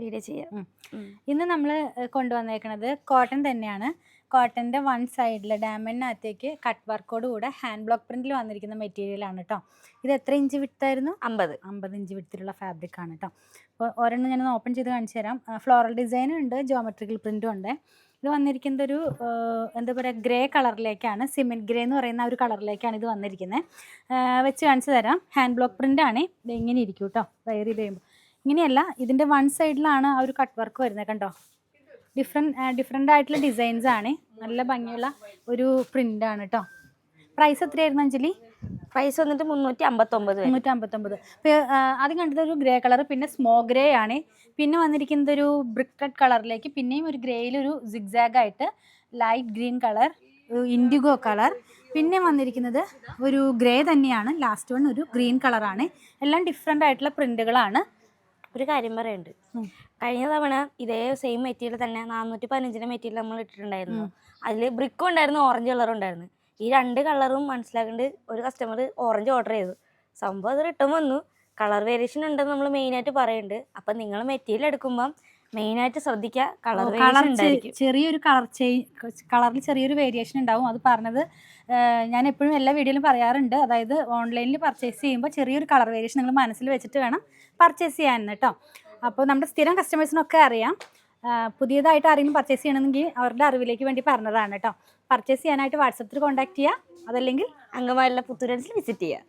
Video ചെയ്യാം. ഇന്ന് നമ്മൾ കൊണ്ടുവന്നേക്കുന്നത് കോട്ടൺ തന്നെയാണ്. കോട്ടൻ്റെ വൺ സൈഡിൽ ഡയമണ്ടിനകത്തേക്ക് കട്ട് വർക്കോട് കൂടെ ഹാൻഡ് ബ്ലോക്ക് പ്രിന്റിൽ വന്നിരിക്കുന്ന മെറ്റീരിയലാണ് കേട്ടോ. ഇത് എത്ര ഇഞ്ച് വിട്ടായിരുന്നു? 50 ഇഞ്ച് വിട്ടിലുള്ള ഫാബ്രിക് ആണ് കേട്ടോ. അപ്പോൾ ഒരെണ്ണം ഞാനൊന്ന് ഓപ്പൺ ചെയ്ത് കാണിച്ചു തരാം. ഫ്ലോറൽ ഡിസൈനും ഉണ്ട്, ജോമെട്രിക്കൽ പ്രിന്റും ഉണ്ട്. ഇത് വന്നിരിക്കുന്നത് ഒരു എന്താ പറയുക, ഗ്രേ കളറിലേക്കാണ്, സിമെൻറ്റ് ഗ്രേ എന്ന് പറയുന്ന ഒരു കളറിലേക്കാണ് ഇത് വന്നിരിക്കുന്നത്. വെച്ച് കാണിച്ചു തരാം. ഹാൻഡ് ബ്ലോക്ക് പ്രിൻ്റാണ്. ഇത് ഇങ്ങനെ ഇരിക്കും കേട്ടോ, വയർ ചെയ്ത് കഴിയുമ്പോൾ. ഇങ്ങനെയല്ല, ഇതിൻ്റെ വൺ സൈഡിലാണ് ആ ഒരു കട്ട് വർക്ക് വരുന്നത് കണ്ടോ. ഡിഫറെൻ്റ് ആയിട്ടുള്ള ഡിസൈൻസ് ആണ്. നല്ല ഭംഗിയുള്ള ഒരു പ്രിൻ്റാണ് കേട്ടോ. പ്രൈസ് എത്രയായിരുന്നു അഞ്ജലി? പ്രൈസ് വന്നിട്ട് 359. ഇപ്പോൾ ആദ്യം കണ്ടത് ഒരു ഗ്രേ കളർ, പിന്നെ സ്മോ ഗ്രേ ആണ്. പിന്നെ വന്നിരിക്കുന്നത് ഒരു ബ്രിക്ക് റെഡ് കളറിലേക്ക്, പിന്നെയും ഒരു ഗ്രേയിലൊരു സിഗ്സാഗ് ആയിട്ട് light green colour, IndiGo colour, പിന്നെ വന്നിരിക്കുന്നത് ഒരു ഗ്രേ തന്നെയാണ്. ലാസ്റ്റ് വൺ ഒരു ഗ്രീൻ കളറാണ്. എല്ലാം ഡിഫറെൻ്റ് ആയിട്ടുള്ള പ്രിൻ്റുകളാണ്. ഒരു കാര്യം പറയുന്നുണ്ട്, കഴിഞ്ഞ തവണ ഇതേ സെയിം മെറ്റീരിയൽ തന്നെ 415 മെറ്റീരിയൽ നമ്മൾ ഇട്ടിട്ടുണ്ടായിരുന്നു. അതിൽ ബ്രിക്കും ഉണ്ടായിരുന്നു, ഓറഞ്ച് കളറും ഉണ്ടായിരുന്നു. ഈ രണ്ട് കളറും മനസ്സിലാക്കേണ്ട ഒരു കസ്റ്റമർ ഓറഞ്ച് ഓർഡർ ചെയ്തു. സംഭവം അത് റിട്ടേൺ വന്നു. കളർ വേരിയേഷൻ ഉണ്ടെന്ന് നമ്മൾ മെയിനായിട്ട് പറയുന്നുണ്ട്. അപ്പം നിങ്ങൾ മെറ്റീരിയൽ എടുക്കുമ്പം മെയിനായിട്ട് ശ്രദ്ധിക്കുക, ചെറിയൊരു കളറിൽ ചെറിയൊരു വേരിയേഷൻ ഉണ്ടാവും. അത് പറഞ്ഞത് ഞാൻ എപ്പോഴും എല്ലാ വീഡിയോയിലും പറയാറുണ്ട്. അതായത് ഓൺലൈനിൽ പർച്ചേസ് ചെയ്യുമ്പോൾ ചെറിയൊരു കളർ വേരിയേഷൻ നിങ്ങൾ മനസ്സിൽ വെച്ചിട്ട് വേണം പർച്ചേസ് ചെയ്യാൻ കേട്ടോ. അപ്പോൾ നമ്മുടെ സ്ഥിരം കസ്റ്റമേഴ്സിനൊക്കെ അറിയാം. പുതിയതായിട്ട് ആരെങ്കിലും പർച്ചേസ് ചെയ്യണമെങ്കിൽ അവരുടെ അറിവിലേക്ക് വേണ്ടി പറഞ്ഞതാണ് കേട്ടോ. പർച്ചേസ് ചെയ്യാനായിട്ട് വാട്സപ്പിൽ കോൺടാക്ട് ചെയ്യുക, അതല്ലെങ്കിൽ അങ്കമാലിയിലെ പുത്തൂരൻസിൽ വിസിറ്റ് ചെയ്യുക.